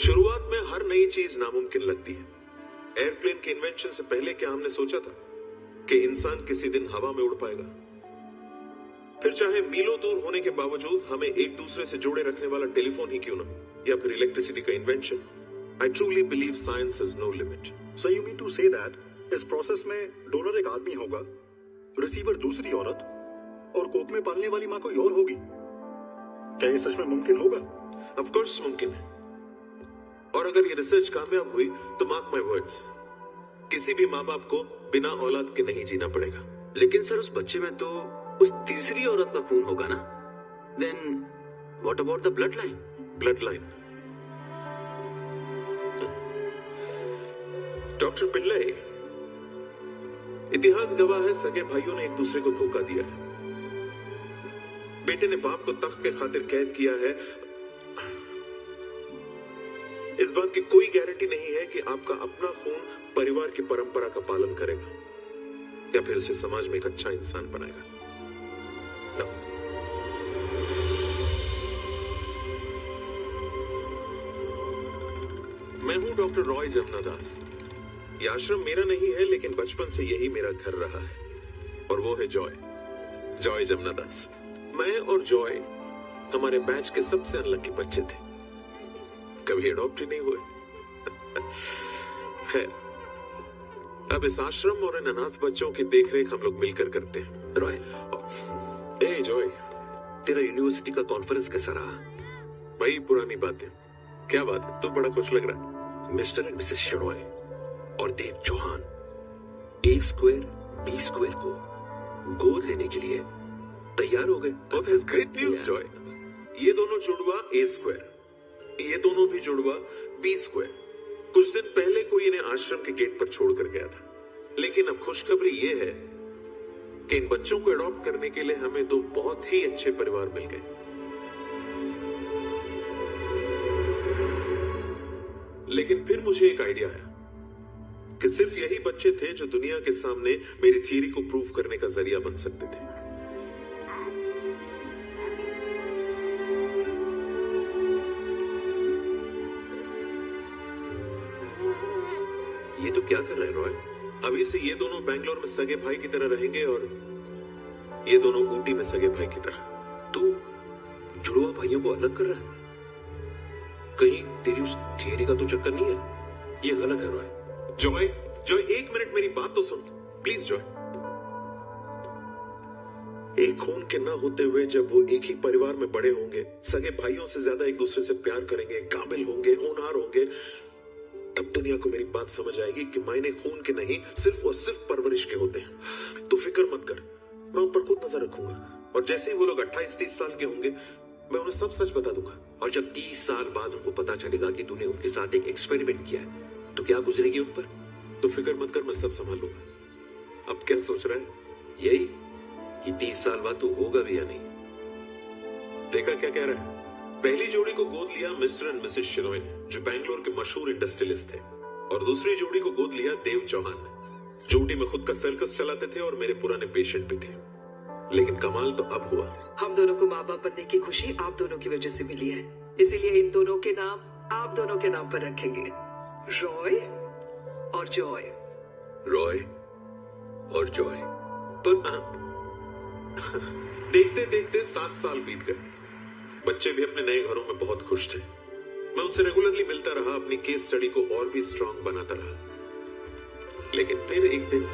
शुरुआत में हर नई चीज नामुमकिन लगती है। एयरप्लेन के इन्वेंशन से पहले क्या हमने सोचा था कि इंसान किसी दिन हवा में उड़ पाएगा? फिर चाहे मीलों दूर होने के बावजूद हमें एक दूसरे से जोड़े रखने वाला टेलीफोन ही क्यों ना, या फिर इलेक्ट्रिसिटी का invention. I truly believe science has no limit. So you mean to say that इस प्रोसेस में डोनर एक आदमी होगा, रिसीवर दूसरी औरत और कोख में पालने वाली माँ कोई और होगी? क्या ये सच में मुमकिन होगा? ऑफ कोर्स मुमकिन है। और अगर ये रिसर्च कामयाब हुई तो मार्क माय वर्ड्स, किसी भी माँ बाप को बिना औलाद के नहीं जीना पड़ेगा। लेकिन सर उस बच्चे में तो उस तीसरी औरत का खून होगा ना? Then what about the blood line? Blood line. Doctor Pillai, इतिहास गवाह है सगे भाइयों ने एक दूसरे को धोखा दिया है। बेटे ने बाप को तख्त के खातिर कैद किया है। इस बात की कोई गारंटी नहीं है कि आपका अपना खून परिवार की परंपरा का पालन करेगा या फिर उसे समाज में एक अच्छा इंसान बनाएगा। No. मैं हूं डॉक्टर रॉय जमनादास। ये आश्रम मेरा नहीं है, लेकिन बचपन से यही मेरा घर रहा है, और वो है जॉय जमनादास। मैं और जॉय हमारे बैच के सबसे अनलकी बच्चे थे, कभी अडॉप्ट ही नहीं हुए। है अब इस आश्रम और इन अनाथ बच्चों की देखरेख हम लोग मिलकर करते हैं। रॉय, ए जॉय, तेरा यूनिवर्सिटी का कॉन्फ्रेंस कैसा रहा? वही पुरानी बातें। क्या बात है, तो बड़ा खुश लग रहा है। मिस्टर एंड मिसेस शेरॉय और Dev Chauhan A square B square को गोद लेने के लिए तैयार हो गए। Oh, that's great news, Joy. ये दोनों जुड़वा A स्क्वायर, ये दोनों भी जुड़वा B स्क्वायर कुछ दिन पहले कोई इन्हें आश्रम के गेट पर छोड़कर गया था। लेकिन अब खुशखबरी ये है कि इन बच्चों को अडॉप्ट करने के लिए हमें दो बहुत ही अच्छे परिवार मिल गए। लेकिन फिर मुझे एक आइडिया आया कि सिर्फ यही बच्चे थे जो दुनिया के सामने मेरी थियरी को प्रूव करने का जरिया बन सकते थे। ये तो क्या कर रहे हैं रॉय? अभी से ये दोनों बैंगलोर में सगे भाई की तरह रहेंगे और ये दोनों ऊटी में सगे भाई की तरह। तू जुड़वा भाइयों को अलग कर रहा है? कहीं तेरी उस थियरी का तो चक्कर नहीं है? ये गलत है रॉय। जॉय, एक मिनट मेरी बात तो सुन प्लीज। जॉय, एक खून के ना होते हुए जब वो एक ही परिवार में बड़े होंगे, सगे भाइयों से ज्यादा एक दूसरे से प्यार करेंगे, काबिल होंगे, होनहार होंगे, तब दुनिया को मेरी बात समझ आएगी कि मायने खून के नहीं, सिर्फ और सिर्फ परवरिश के होते हैं। तू फिक्र मत कर, मैं उन पर खुद नजर रखूंगा, और जैसे ही वो लोग 28-30 साल के होंगे मैं उन्हें सब सच बता दूंगा। और जब 30 साल बाद उनको पता चलेगा कि तूने उनके साथ एक एक्सपेरिमेंट किया है, तो क्या गुजरेगी उन पर? तो फिक्र मत कर, मैं सब संभाल लूंगा। अब क्या सोच रहा है? यही कि 30 साल बाद तो होगा भी या नहीं? देखा क्या कह रहा है? पहली जोड़ी को गोद लिया मिस्टर एंड मिसेस शिनॉय ने, जो बैंगलोर के मशहूर इंडस्ट्रियलिस्ट थे, और दूसरी जोड़ी को गोद लिया देव चौहान ने, जो ऊटी में खुद का सर्कस चलाते थे और मेरे पुराने पेशेंट भी थे। लेकिन कमाल तो अब हुआ। हम दोनों को माँ बाप बनने की खुशी आप दोनों की वजह से मिली है, इसीलिए इन दोनों के नाम आप दोनों के नाम पर रखेंगे, रॉय और जॉय। रॉय और जॉय। पर देखते देखते 7 साल बीत गए। बच्चे भी अपने नए घरों में बहुत खुश थे। मैं उनसे रेगुलरली मिलता रहा, अपनी केस स्टडी को और भी स्ट्रांग बनाता रहा। लेकिन फिर एक दिन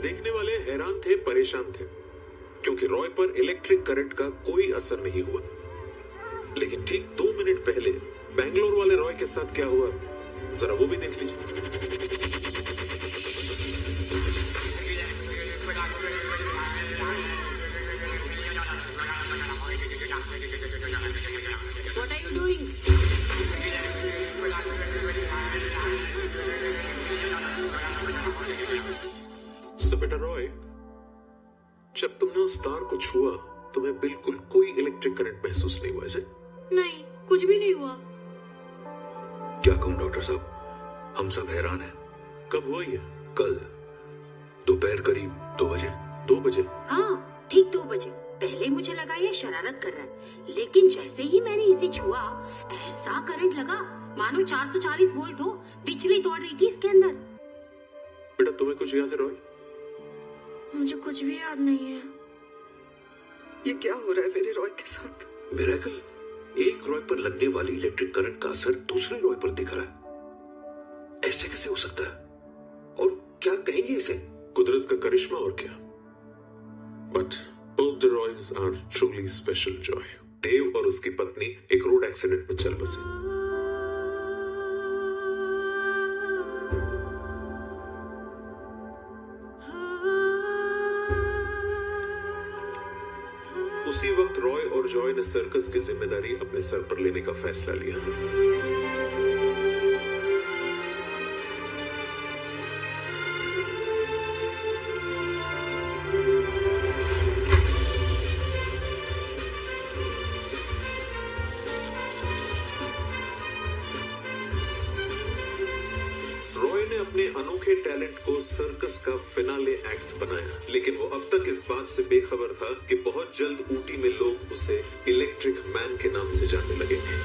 देखने वाले हैरान थे, परेशान थे, क्योंकि रॉय पर इलेक्ट्रिक करंट का कोई असर नहीं हुआ। लेकिन ठीक 2 मिनट पहले बैंगलोर वाले रॉय के साथ क्या हुआ, जरा वो भी देख लीजिए। What are you doing? So, बेटा रॉय, जब तुमने उस तार को छुआ तुम्हें बिल्कुल कोई इलेक्ट्रिक करंट महसूस नहीं हुआ, ऐसे? नहीं, कुछ भी नहीं हुआ। क्या कहूं डॉक्टर साहब, हम सब हैरान हैं। कब हुआ ये? कल दोपहर करीब 2 बजे। 2 बजे? हाँ, ठीक 2 बजे। पहले मुझे लगा ये शरारत कर रहा है, लेकिन जैसे ही मैंने इसे छुआ ऐसा करंट लगा मानो 440 वोल्ट हो, बिजली दौड़ रही थी इसके अंदर। बेटा तुम्हें कुछ याद है रॉय? मुझे कुछ भी याद नहीं है। ये क्या हो रहा है मेरे रॉय के साथ? मिरेकल, एक रॉय पर लगने वाली इलेक्ट्रिक करंट का असर दूसरे रॉय पर दिख रहा है। ऐसे कैसे हो सकता है? और क्या कहेंगे इसे? कुदरत का करिश्मा और क्या। But both the Roys are truly special, Joy. देव और उसकी पत्नी एक रोड एक्सीडेंट में चल बसे। उसी वक्त रॉय और जॉय ने सर्कस की जिम्मेदारी अपने सर पर लेने का फैसला लिया। अपने अनोखे टैलेंट को सर्कस का फिनाले एक्ट बनाया, लेकिन वो अब तक इस बात से बेखबर था कि बहुत जल्द ऊटी में लोग उसे इलेक्ट्रिक मैन के नाम से जानने लगेंगे।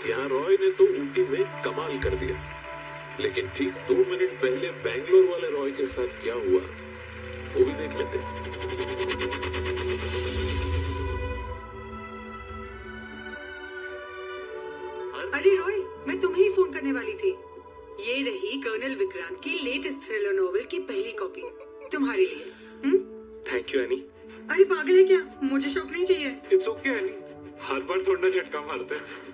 यहाँ रॉय ने तो ऊटी में कमाल कर दिया, लेकिन ठीक 2 मिनट पहले बैंगलोर वाले रॉय के साथ क्या हुआ वो भी देख लेते हैं। अरे रॉय, मैं तुम्हें ही फोन करने वाली थी। ये रही कर्नल विक्रांत की लेटेस्ट थ्रिलर नॉवेल की पहली कॉपी तुम्हारे लिए। Thank you any. अरे पागल है क्या? मुझे शौक नहीं चाहिए। इट्स ओके एनी, हर बार थोड़ा झटका मारते हैं।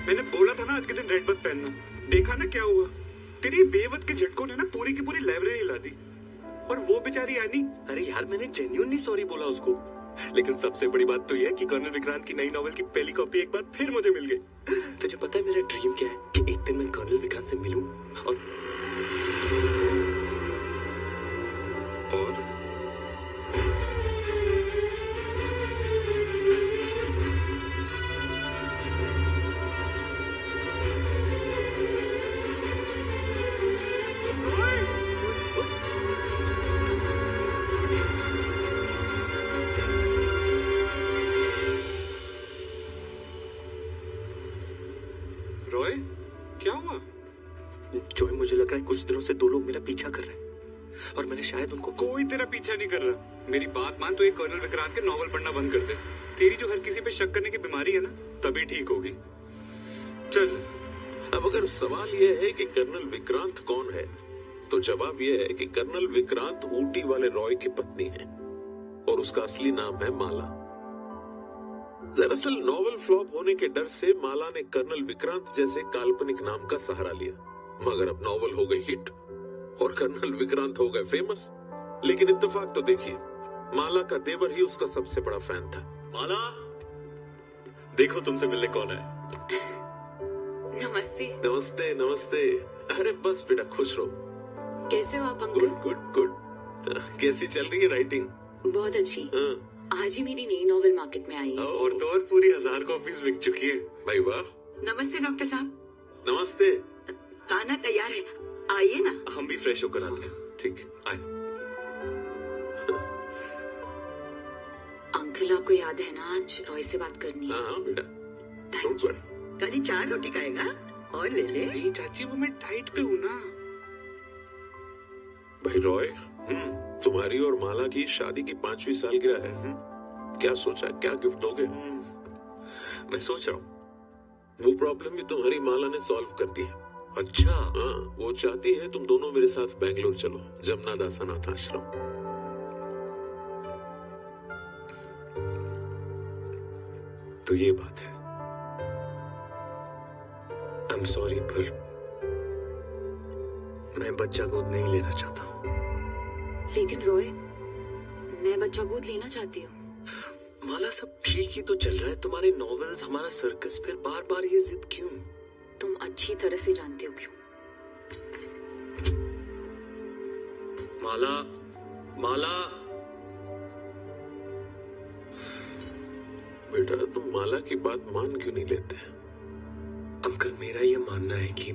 मैंने बोला था ना आज के दिन रेड मत पहनना। देखा ना क्या हुआ? तेरी बेवत के झटकों ने ना पूरी की पूरी लाइब्रेरी हिला दी। और वो बेचारी एनी, अरे यार मैंने जेन्युइनली सॉरी बोला उसको। लेकिन सबसे बड़ी बात तो ये है कि कर्नल विक्रांत की नई नॉवेल की पहली कॉपी एक बार फिर मुझे मिल गई। तुझे पता है मेरा ड्रीम क्या है? कि एक दिन मैं कर्नल विक्रांत से मिलूं और रॉय क्या हुआ? जॉय, मुझे लग रहा है कुछ दिनों से 2 लोग मेरा पीछा कर रहे हैं और मैंने शायद उनको। कोई तेरा पीछा नहीं कर रहा। मेरी बात मान, तो एक कर्नल विक्रांत के नॉवल पढ़ना बंद कर दे। तेरी जो हर किसी पे शक करने की बीमारी है ना, तभी ठीक होगी। चल, अब अगर सवाल यह है कि कर्नल विक्रांत कौन है, तो जवाब यह है कि कर्नल विक्रांत ऊटी वाले रॉय की पत्नी है और उसका असली नाम है माला। दरअसल नॉवेल फ्लॉप होने के डर से माला ने कर्नल विक्रांत जैसे काल्पनिक नाम का सहारा लिया, मगर अब नॉवेल हो गई हिट और कर्नल विक्रांत हो गए फेमस। लेकिन इत्तेफाक तो देखिए, माला का देवर ही उसका सबसे बड़ा फैन था। माला, देखो तुमसे मिलने कौन है। नमस्ते। नमस्ते नमस्ते। अरे बस बेटा, खुश रहो। कैसे हो आप अंकल? Good good good. कैसी चल रही है राइटिंग? बहुत अच्छी। हाँ। आज ही मेरी नई नॉवेल मार्केट में आई है। और तो और पूरी 1000 कॉपीज बिक चुकी है। भाई वाह। नमस्ते डॉक्टर साहब। नमस्ते। खाना तैयार है, आइए ना। हम भी फ्रेश होकर आते हैं। ठीक आए। अंकल, आपको याद है ना आज रॉय से बात करनी है? हाँ बेटा, डोंट वरी। कभी 4 रोटी खाएगा और ले ले। नहीं चाची, वो मैं डाइट पे हूँ ना। भाई रॉय, तुम्हारी और माला की शादी की 5वीं सालगिरह है। क्या सोचा, क्या गिफ्ट दोगे? मैं सोच रहा हूँ। वो प्रॉब्लम भी तुम्हारी माला ने सॉल्व कर दी है। अच्छा। हाँ, वो चाहती है तुम दोनों मेरे साथ बैंगलोर चलो, जमुना दास अनाथ आश्रम। तो ये बात है। आई एम सॉरी, पर मैं बच्चा गोद नहीं लेना चाहता। लेकिन रॉय, मैं बच्चा गोद लेना चाहती हूँ। माला, सब ठीक ही तो चल रहा है। तुम्हारे नॉवेल्स, हमारा सर्कस, फिर बार बार ये जिद क्यों? तुम अच्छी तरह से जानते हो क्यों। माला, माला। बेटा, तुम माला की बात मान क्यों नहीं लेते? अंकल, मेरा ये मानना है कि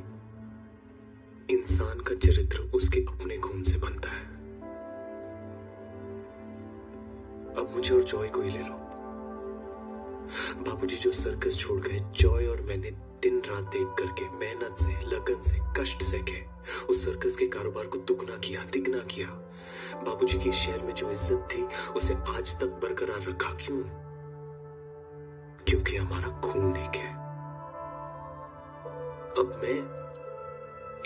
इंसान का चरित्र उसके अपने खून से बनता है। अब मुझे और जॉय को ही ले लो। बाबूजी जो सर्कस छोड़ गए, जॉय और मैंने दिन रात एक करके, मेहनत से, लगन से, कष्ट से के उस सर्कस के कारोबार को दुगना किया, तिगना किया। बाबूजी की शहर में जो इज्जत थी, उसे आज तक बरकरार रखा। क्यों? क्योंकि हमारा खून एक है। अब मैं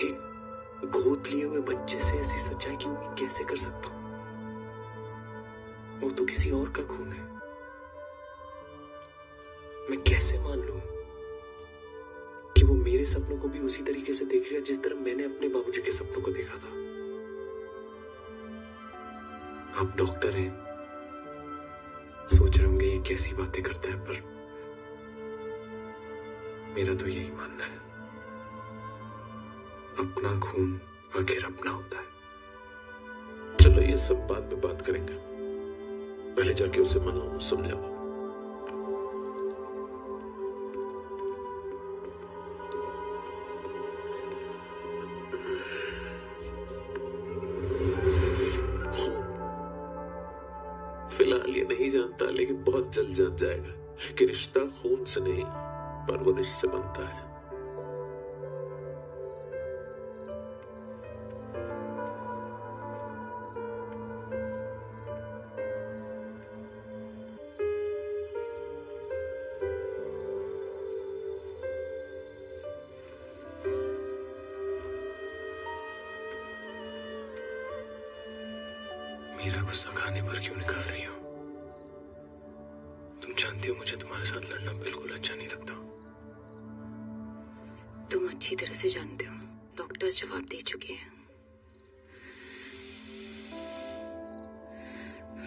एक गोद लिए हुए बच्चे से ऐसी सच्चाई की उम्मीद कैसे कर सकता हूं? वो तो किसी और का खून है। मैं कैसे मान लूं कि वो मेरे सपनों को भी उसी तरीके से देखेगा जिस तरह मैंने अपने बाबूजी के सपनों को देखा था। आप डॉक्टर हैं, सोच रहे होंगे ये कैसी बातें करता है, पर मेरा तो यही मानना है, अपना खून आखिर अपना होता है। चलो ये सब बाद में बात करेंगे, पहले जाके उसे मनाओ, समझाओ। फिलहाल ये नहीं जानता, लेकिन बहुत जल्द जान जाएगा कि रिश्ता खून से नहीं परवरिश से बनता है। मेरा गुस्सा खाने पर क्यों निकाल रही हो? तुम जानती हो मुझे तुम्हारे साथ लड़ना बिल्कुल अच्छा नहीं लगता। तुम अच्छी तरह से जानते हो, डॉक्टर्स जवाब दे चुके हैं।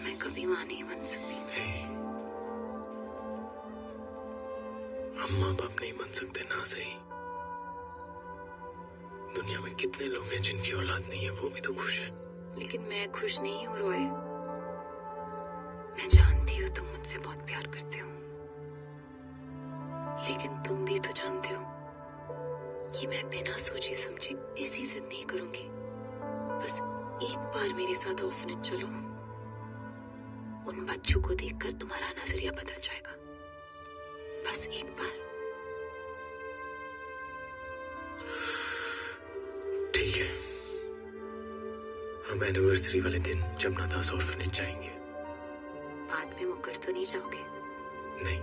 मैं कभी मां नहीं बन सकती। हम माँ बाप नहीं बन सकते ना सही। दुनिया में कितने लोग हैं जिनकी औलाद नहीं है, वो भी तो खुश है। लेकिन मैं खुश नहीं हूँ रॉय। मैं जानती हूँ तुम मुझसे बहुत प्यार करते हो, लेकिन तुम भी तो जानते हो कि मैं बिना सोचे समझे ऐसी जिद नहीं करूंगी। बस एक बार मेरे साथ ऑर्फनेज चलो, उन बच्चों को देखकर तुम्हारा नजरिया बदल जाएगा। बस एक बार। ठीक है, हम एनिवर्सरी वाले दिन जमुना दास ऑर्फनेज जाएंगे। बाद में मुकर तो नहीं जाओगे? नहीं।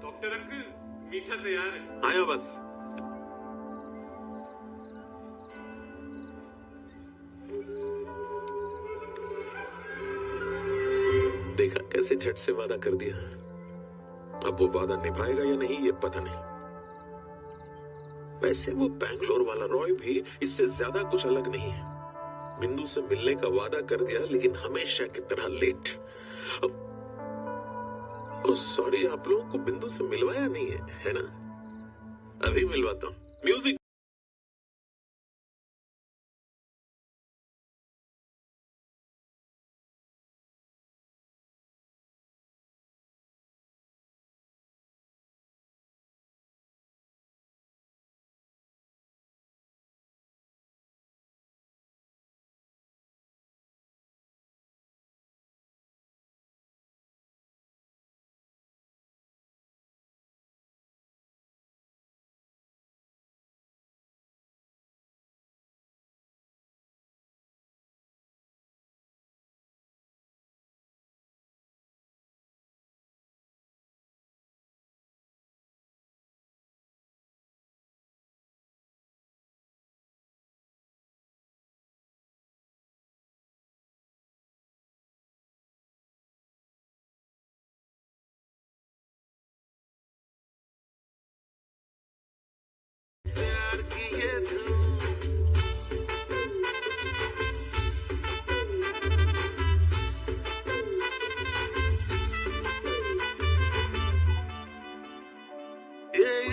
डॉक्टर अंकल, मीठा तैयार है। आया बस। देखा कैसे झट से वादा कर दिया। अब वो वादा निभाएगा या नहीं ये पता नहीं। वैसे वो बैंगलोर वाला रॉय भी इससे ज्यादा कुछ अलग नहीं है। बिंदु से मिलने का वादा कर दिया, लेकिन हमेशा की तरह लेट। सॉरी, आप लोगों को बिंदु से मिलवाया नहीं है ना? अभी मिलवाता हूँ। म्यूजिक।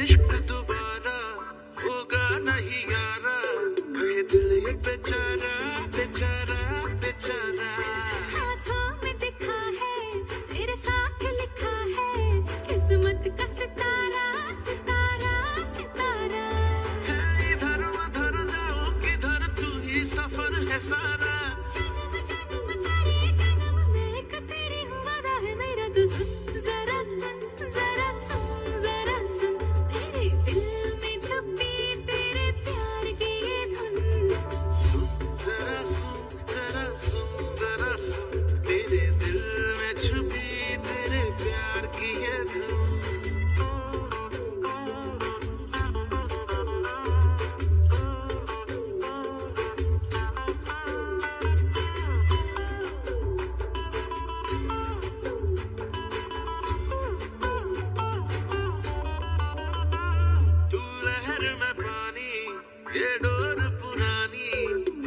इश्क दोबारा होगा नहीं यारा, कहे दिल ये बेचारा बेचारा बेचारा। हाथों में दिखा है, तेरे साथ लिखा है, किस्मत का सितारा सितारा सितारा। है इधर उधर जाओ किधर, तू ही सफर है सारा। जन्म जन्म सारे जन्म में एक तेरी वादा है मेरा। तो सुन जरा सुन जरा सुन जरा सुन, तेरे दिल में छुपी तेरे प्यार की ये ये डोर पुरानी,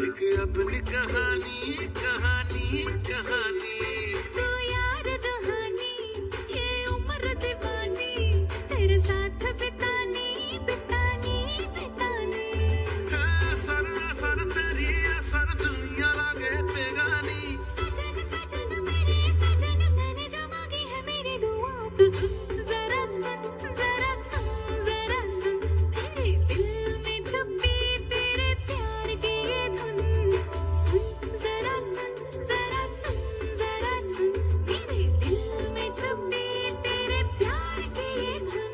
एक अपनी कहानी कहानी कहानी। तू यार दहानी, ये उम्र दीवानी, तेरे साथ बितानी बितानी बितानी। सर सर तेरी सर दुनिया लागे बेगानी। सजन सजन मेरे सजन, मैंने जो मांगी है मेरी दुआ तो सुन जरा सुन जरा सुन जरा सुन। मेरे दिल में छुपी तेरे प्यार की ये धुन। सुन जरा सुन जरा सुन जरा सुन। मेरे दिल में छुपी तेरे प्यार की ये धुन।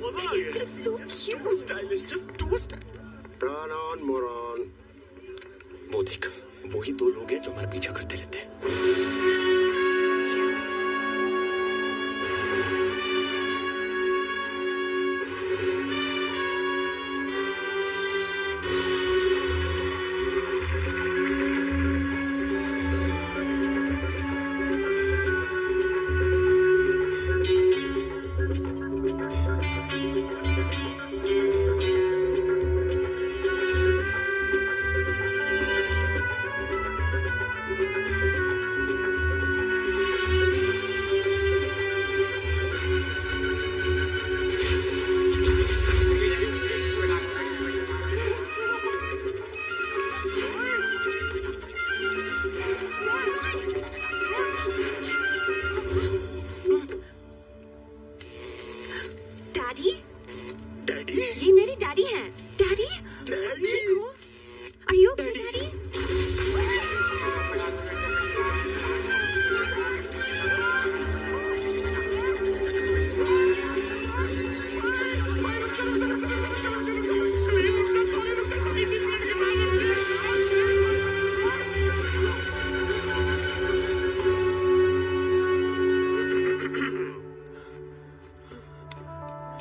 मजा आ गया। Just so cute. Too stylish, just too stylish. Turn on, moron. वो देख, वही दो लोग हैं जो हमारा पीछा करते रहते हैं। डैडी, डैडी, ये मेरे डैडी हैं। Daddy, daddy. Are you okay daddy?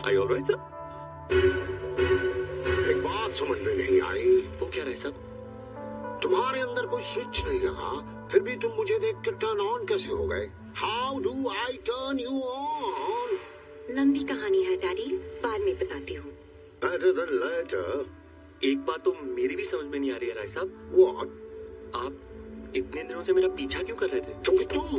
Are you all right, sir? एक बात समझ में नहीं आई, वो क्या रहे सब? तुम्हारे अंदर कोई स्विच नहीं लगा, फिर भी तुम मुझे देख के टर्न ऑन कैसे हो गए? How do I turn you on? लंबी कहानी है डैडी, बाद में बताती हूँ। Better than later. एक बात तो मेरी भी समझ में नहीं आ रही है राय साहब। What? आप इतने दिनों से मेरा पीछा क्यों कर रहे थे? क्योंकि तुम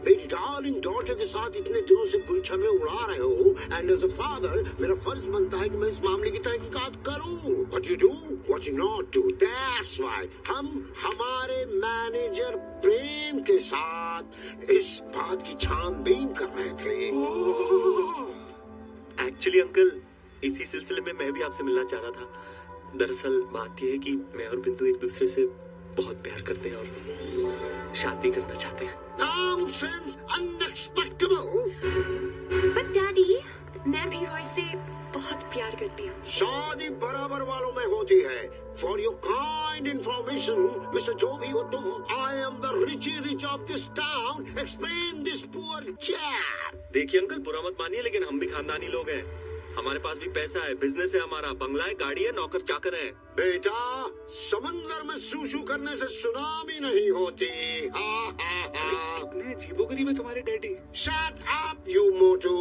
मेरी डार्लिंग डॉटर के साथ इतने दिनों से गुलछर्रे उड़ा रहे हो, एंड एज अ फादर मेरा फर्ज बनता है कि मैं इस मामले की तहकीकात करूं। What you do, what you not do. That's why हम हमारे मैनेजर प्रेम के साथ इस बात की छानबीन कर रहे थे। एक्चुअली अंकल, इसी सिलसिले में मैं भी आपसे मिलना चाह रहा था। दरअसल बात यह है कि मैं और बिंदु एक दूसरे से बहुत प्यार करते हैं और शादी करना चाहते हैं। Nonsense, unexpectable. बट डैडी, मैं भी रॉय से बहुत प्यार करती हूँ। शादी बराबर वालों में होती है। For your kind information, Mr. जो भी हो तुम, I am the Richie Rich of this town. Explain this poor chap. देखिए अंकल, बुरा मत मानिए, लेकिन हम भी खानदानी लोग हैं। हमारे पास भी पैसा है, बिजनेस है हमारा, बंगला है, गाड़ी है, नौकर चाकर है। बेटा, समंदर में सूसू करने से सुनामी नहीं होती। हा हा हा। कितने अजीबोगरीब है तुम्हारे डैडी। Shut up, you मोटू।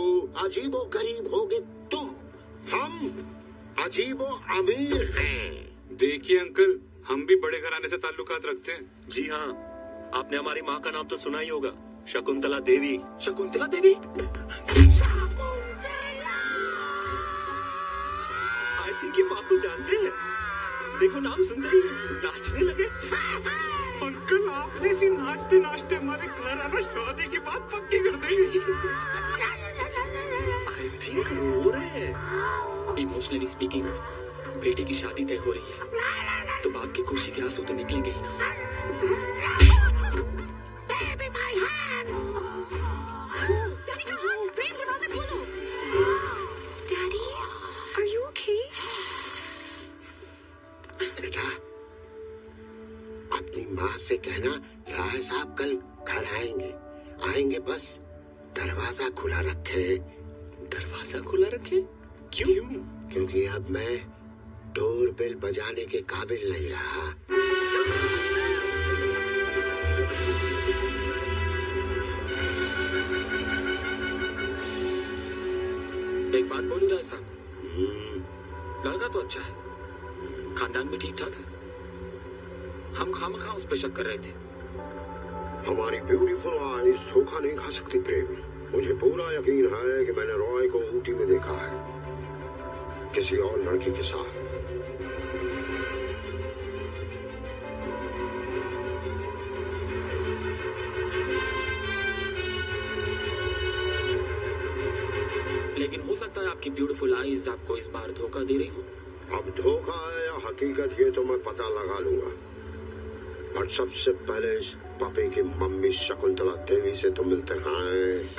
अजीबो गरीब होगे तुम, हम अजीबो अमीर हैं। देखिए अंकल, हम भी बड़े घराने से ताल्लुकात रखते हैं। जी हाँ, आपने हमारी माँ का नाम तो सुना ही होगा, शकुंतला देवी। शकुंतला देवी? आई थिंक ये माँ को जानते हैं। देखो नाम सुनते ही नाचने लगे। अंकल, आपने इसी नाचते नाचते हमारे घर आना शादी की बात पक्की कर देंगे। आई थिंक रो रहे हैं। इमोशनली स्पीकिंग, बेटे की शादी तय हो रही है, तो बाप की खुशी के आंसू तो निकलेंगे ही ना। बेटा, अपनी माँ से कहना राय साहब कल घर आएंगे। आएंगे बस दरवाजा खुला रखे। दरवाजा खुला रखे? क्यों? क्योंकि अब मैं डोर बेल बजाने के काबिल नहीं रहा। एक बात बोलूं राय साहब, लड़का तो अच्छा है, खानदान भी ठीक ठाक है। हम खामखा उस पे शक कर रहे थे। हमारी ब्यूटीफुल आईज धोखा नहीं खा सकती प्रेम। मुझे पूरा यकीन है कि मैंने रॉय को ऊटी में देखा है, किसी और लड़की के साथ। लेकिन हो सकता है आपकी ब्यूटीफुल आईज आपको इस बार धोखा दे रही हो। अब धोखा है या हकीकत ये तो मैं पता लगा लूंगा, पर सबसे पहले इस पपी की मम्मी शकुंतला देवी से तो मिलते हैं।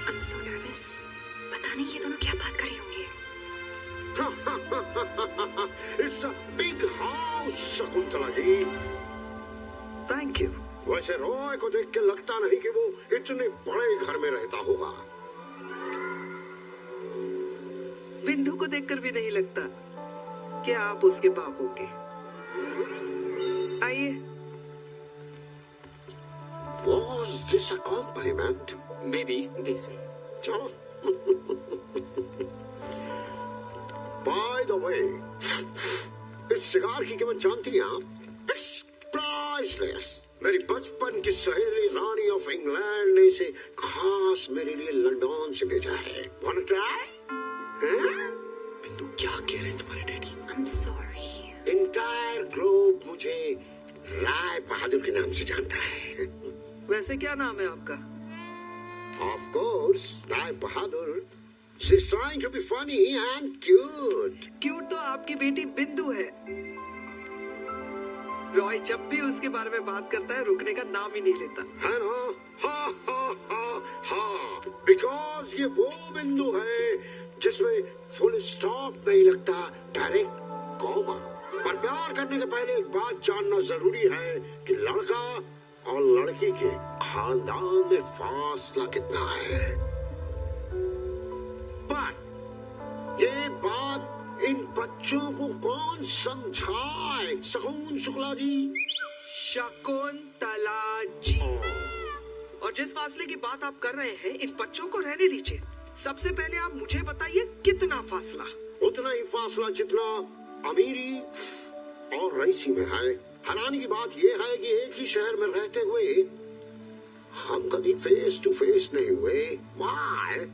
I'm so nervous. पता नहीं ये दोनों क्या बात कर रहे होंगे। It's a big house, Shakuntala ji. Thank you. वैसे रॉय को देख के लगता नहीं कि वो इतने बड़े घर में रहता होगा। बिंदु को देखकर भी नहीं लगता कि आप उसके बाप होंगे। आइए। Was this a compliment? Maybe this way. चलो। By the way, इस सिगार की कीमत जानती हैं आप? It's priceless. मेरी बचपन की सहेली रानी ऑफ इंग्लैंड ने इसे खास मेरे लिए लंदन से भेजा है। Wanna try? बिंदु क्या कह रहे हैं तुम्हारे daddy? I'm sorry. Entire globe मुझे राय बहादुर के नाम से जानता है। वैसे क्या नाम है आपका? Of course, Rai Bahadur. She's trying to be funny and cute. Cute तो आपकी बेटी बिंदु है। रॉय जब भी उसके बारे में बात करता है रुकने का नाम ही नहीं लेता। है ना? हा हा हा हा। Because ये वो बिंदु है जिसमें फुल स्टॉप नहीं लगता, डायरेक्ट कॉमा। पर प्यार करने के पहले एक बात जानना जरूरी है कि लड़का और लड़की के खानदान में फासला कितना है। पर ये बात इन बच्चों को कौन समझाए? शकुन शुक्ला जी। शकुंतला जी। और जिस फासले की बात आप कर रहे हैं इन बच्चों को रहने दीजिए। सबसे पहले आप मुझे बताइए कितना फासला? उतना ही फासला जितना अमीरी और रईसी में है। हैरानी की बात यह है कि एक ही शहर में रहते हुए हम कभी फेस टू फेस नहीं हुए। Why?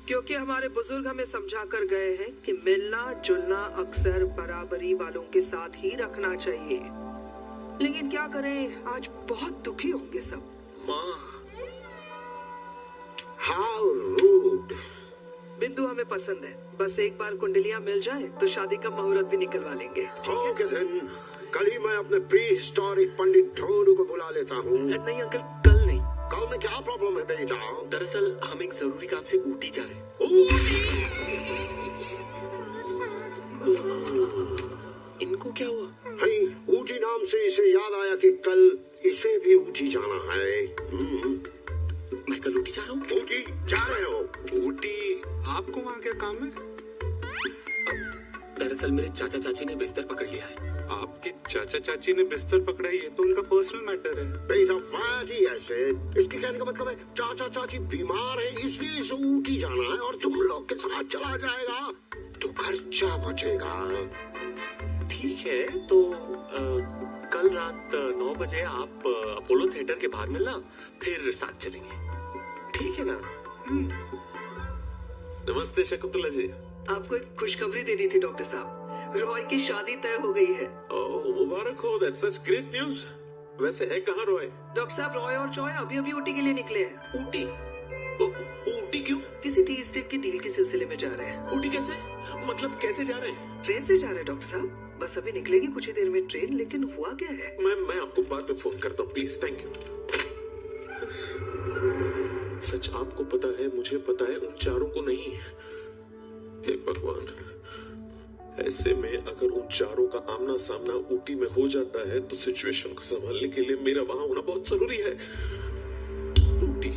क्योंकि हमारे बुजुर्ग हमें समझा कर गए हैं कि मिलना जुलना अक्सर बराबरी वालों के साथ ही रखना चाहिए। लेकिन क्या करें, आज बहुत दुखी होंगे सब। माँ। How rude. बिंदु हमें पसंद है, बस एक बार कुंडलियां मिल जाए तो शादी का मुहूर्त भी निकलवा लेंगे। ओके देन, कल ही मैं अपने प्री हिस्टोरिक पंडित ढोनू को बुला लेता हूँ। नहीं अंकल, कल नहीं। कल में क्या प्रॉब्लम है बेटा? दरअसल हम एक जरूरी काम से ऊटी जा रहे हैं। इनको क्या हुआ? नहीं, ऊटी नाम से इसे याद आया कि कल इसे भी ऊटी जाना है। मैं कल ऊटी जा रहा हूँ। ऊटी जा रहे हो? ऊटी? आपको वहाँ क्या काम है? दरअसल मेरे चाचा चाची ने बिस्तर पकड़ लिया है। आपके चाचा चाची ने बिस्तर पकड़ा है, ये तो उनका पर्सनल मैटर है। बेटा फैटी ऐसे, इसके कहने का मतलब है चाचा चाची बीमार है इसलिए इसे ऊटी जाना है और तुम लोग के साथ चला जाएगा तो खर्चा बचेगा। ठीक है, तो कल रात 9 बजे आप अपोलो थिएटर के बाहर मिलना, फिर साथ चलेंगे। ठीक है ना? नमस्ते शकुंतला जी। आपको एक खुशखबरी देनी थी डॉक्टर साहब, रॉय की शादी तय हो गई है। मुबारक हो, दैट्स सच ग्रेट न्यूज़। वैसे है कहाँ रॉय? डॉक्टर साहब, रॉय और जॉय अभी अभी ऊटी के लिए निकले हैं। ऊटी? ऊटी क्यों? किसी टी स्टेट की डील के सिलसिले में जा रहे हैं। ऊटी कैसे? मतलब कैसे जा रहे हैं? ट्रेन से जा रहे हैं डॉक्टर साहब, बस अभी निकलेगी कुछ ही देर में ट्रेन। लेकिन हुआ क्या है? मैं आपको बाद में फोन करता हूँ प्लीज। Thank you. सच आपको पता है, मुझे पता है, उन चारों को नहीं। हे भगवान, ऐसे में अगर उन चारों का आमना सामना ऊटी में हो जाता है तो सिचुएशन को संभालने के लिए मेरा वहां होना बहुत जरूरी है। ऊटी।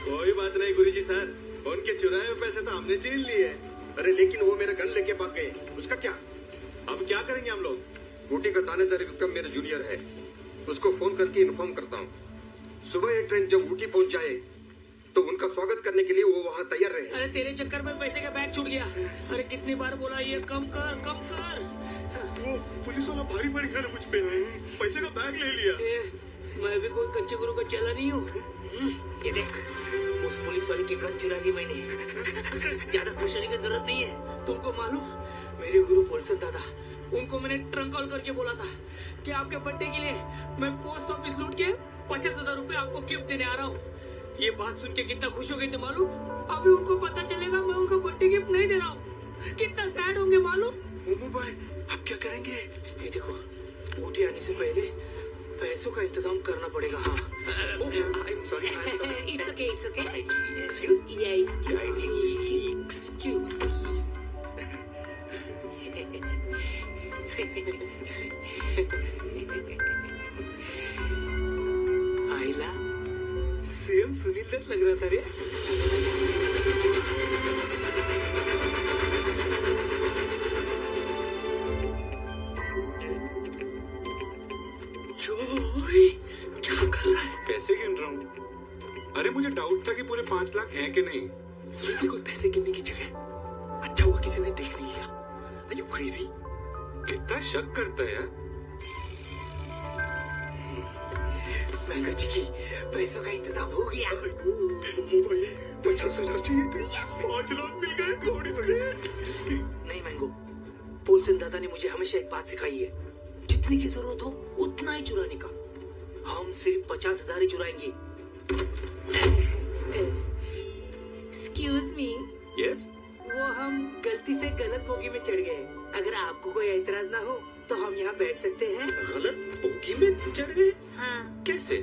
कोई बात नहीं गुरुजी सर, उनके चुराए हुए पैसे तो हमने छीन लिए। अरे लेकिन वो मेरा गन लेके भाग गए, उसका क्या? अब क्या करेंगे हम लोग? ऊटी का थानेदार विक्रम मेरा जूनियर है, उसको फोन करके इन्फॉर्म करता हूँ। सुबह एक ट्रेन जब ऊटी पहुँच जाए तो उनका स्वागत करने के लिए वो वहाँ तैयार रहे। अरे तेरे चक्कर में पैसे का बैग छूट गया। अरे कितनी बार बोला ये कम कर कम कर। वो पुलिस वाला भारी पड़ गया मुझ पे, पैसे का बैग ले लिया। मैं भी कोई कच्चे गुरु का चेला नहीं हूँ। ये देख, उस पुलिस वाले की गन चुरा ली मैंने। ज्यादा खुश होने की जरूरत नहीं है। तुमको मालूम, मेरे गुरु पोलसन दादा, उनको मैंने ट्रंक कॉल करके बोला था कि आपके बर्थडे के लिए मैं पोस्ट ऑफिस लूट के 50,000 रुपए आपको गिफ्ट देने आ रहा हूँ। ये बात सुन के कितना खुश हो गए थे मालूम? अभी उनको पता चलेगा मैं उनको बर्थडे गिफ्ट नहीं दे रहा हूँ, कितना सैड होंगे मालूम? मोमो भाई, अब क्या करेंगे? ये देखो, ऊटी आने से पहले पैसों का इंतजाम करना पड़ेगा। हाँ, sorry. It's okay, it's okay. Excuse. आइला, सेम सुनील दत्त लग रहा था रे। जॉय, क्या कर रहा है? पैसे गिन रहा हूँ। अरे मुझे डाउट था कि पूरे 5 लाख हैं कि नहीं। ये भी कोई पैसे गिनने की जगह? अच्छा हुआ किसी ने देख नहीं लिया। Are you crazy? कितना शक करता है यार। महंगा जी की पैसों का इंतजाम हो गया। 50,000 चाहिए थे, 5 लाख मिल गए। घोड़ी नहीं मैंगो, पोलसन दादा ने मुझे हमेशा एक बात सिखाई है, जितने की जरूरत हो उतना ही चुराने का। हम सिर्फ 50,000 ही चुराएंगे। Excuse me. Yes? वो हम गलती से गलत बोगी में चढ़ गए। अगर आपको कोई एतराज ना हो तो हम यहाँ बैठ सकते हैं। गलत बोगी में चढ़ गए? हाँ। कैसे?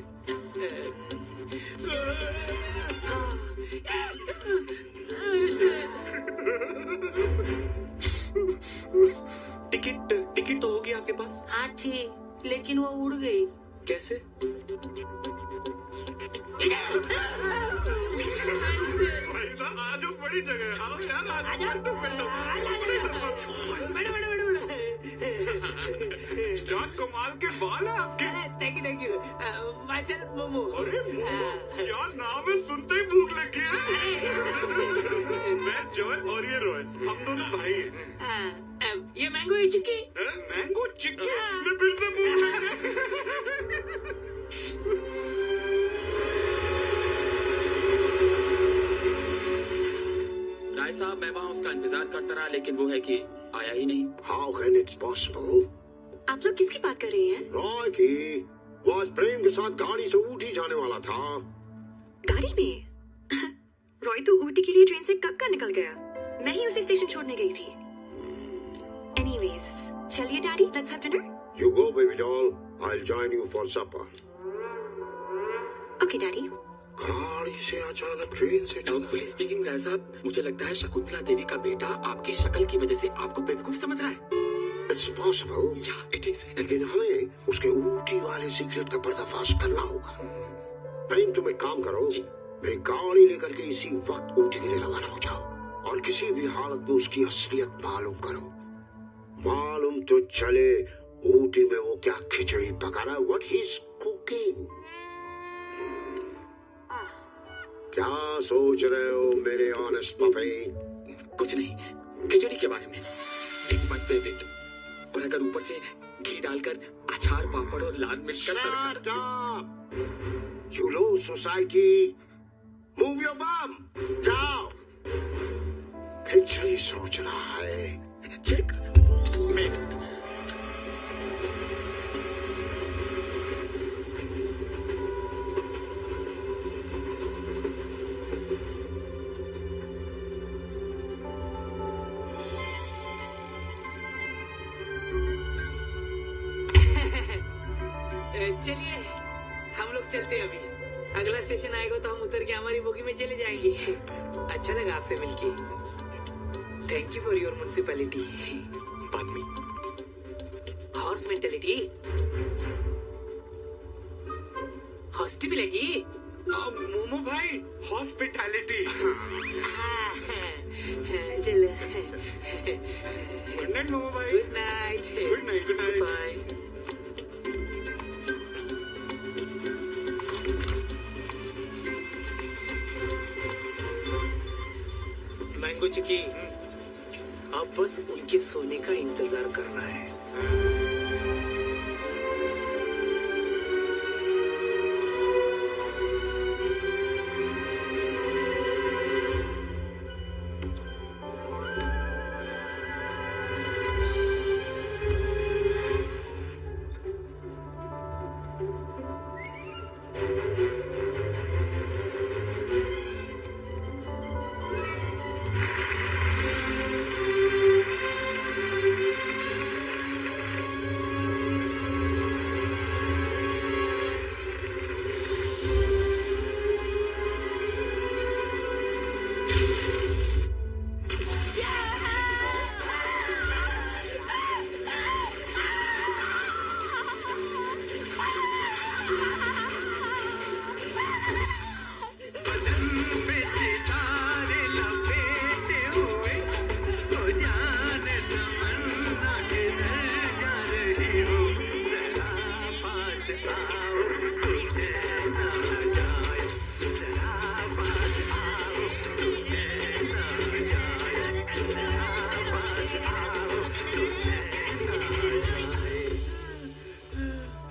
टिकट तो होगी आपके पास? हाँ थी, लेकिन वो उड़ गई। कैसे? भाई साहब, आज बड़ी जगह है। आओ यार, जॉन कमाल के बाल है आपके। Thank you. My self momo. अरे मोमो, क्या नाम है, सुनते ही भूख लगी है। मैं जॉय और ये रॉय, हम दोनों भाई हैं। ये मैंगो ये चिक्की। मैंगो चिक्की? मैं फिर से भूख लगी। राय साहब, मैं वहाँ उसका इंतजार करता रहा, लेकिन वो है कि आया ही नहीं। How can it possible? आप लोग किसकी बात कर रही हैं? रॉय की। वो आज प्रेम के साथ गाड़ी से ऊटी जाने वाला था। गाड़ी में? रॉय तो ऊटी के लिए ट्रेन से कब का निकल गया। मैं ही उसे स्टेशन छोड़ने गई थी। Anyways, चलिए daddy, let's have dinner. You go, baby doll. I'll join you for supper. Okay, daddy. गाड़ी से अचानक ट्रेन से डाउटफुली स्पीकिंग, राय साहब, मुझे लगता है शकुंतला देवी का बेटा आपकी शक्ल की वजह से आपको बेवकूफ समझ रहा है। It's possible. Yeah, it is. लेकिन हमें उसके ऊटी वाले सीक्रेट का पर्दाफाश करना होगा। प्रेम, तुम एक काम करो, मेरी गाड़ी लेकर के इसी वक्त ऊटी के लिए रवाना हो जाओ और किसी भी हालत में उसकी असलियत मालूम करो। मालूम तो चले ऊटी में वो क्या खिचड़ी पका रहा है, what he's cooking। क्या सोच रहे हो मेरे ऑनेस्ट पपी? कुछ नहीं, खिचड़ी के बारे में। It's my favourite. और अगर ऊपर से घी डालकर अचार, पापड़ और लाल मिर्च का तड़का। Shut up! You low society! Move your bum! जाओ! खिचड़ी सोच रहा है। Checkmate. चलिए हम लोग चलते हैं अभी। अगला स्टेशन आएगा तो हम उतर के हमारी बोगी में चले जाएंगे। अच्छा लगा आपसे मिलके। Thank you for your municipality. पान में हॉर्स मेंटेलिटी, हॉस्टिबिलिटी। मोमो भाई, हॉस्पिटैलिटी। चलो गुड नाइट मोमो भाई। Good night. Good night, good night. Bye. Mango चिकी, अब बस उनके सोने का इंतजार करना है।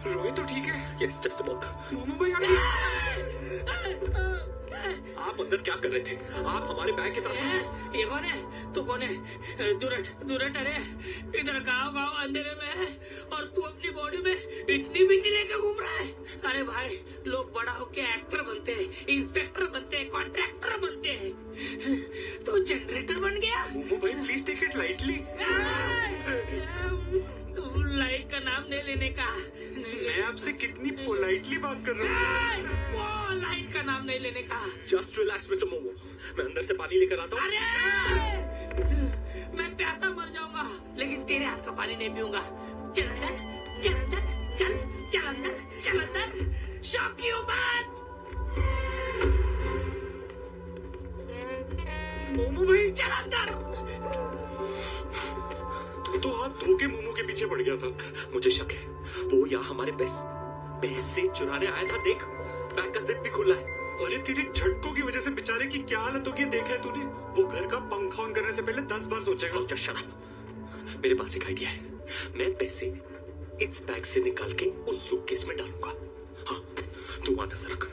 रोए तो ठीक है। Yes, just about. मोमो भाई आप अंदर क्या कर रहे थे? आप हमारे बैग के साथ थे। ये कौन है? तू कौन है? दुरट दुरट, अरे इधर गाँव गाँव अंधेरे में है और तू अपनी बॉडी में इतनी बिजली लेके घूम रहा है। अरे भाई, लोग बड़ा होके एक्टर बनते हैं, इंस्पेक्टर बनते हैं, कॉन्ट्रैक्टर बनते हैं। तू जनरेटर बन गया। मोमो भाई please take it lightly. Light का नाम नहीं लेने का। मैं आपसे कितनी पोलाइटली बात कर रहा हूँ। वो लाइट का नाम नहीं लेने का। जस्ट रिलैक्स मिस्टर मोमो, मैं अंदर से पानी लेकर आता हूँ। अरे मैं प्यासा मर जाऊंगा लेकिन तेरे हाथ का पानी नहीं पीऊंगा। चल अंदर, चल अंदर, चल चल अंदर, चल अंदर। शॉप की बात। मोमो भाई चल अंदर। तो हाथ धो के मोमो के पीछे पड़ गया था। मुझे शक है वो यहाँ हमारे पैसे चुराने आया था। देख, बैग का जिप भी खुला है। अरे तेरे झटकों की वजह से बेचारे की क्या हालत होगी देखा है तूने? वो घर का पंखा ऑन करने से पहले 10 बार सोचेगा। Just shut up। मेरे पास एक आइडिया है। मैं पैसे इस बैग से निकाल के उस सूटकेस में डालूंगा। हाँ, तू वहां नजर रख।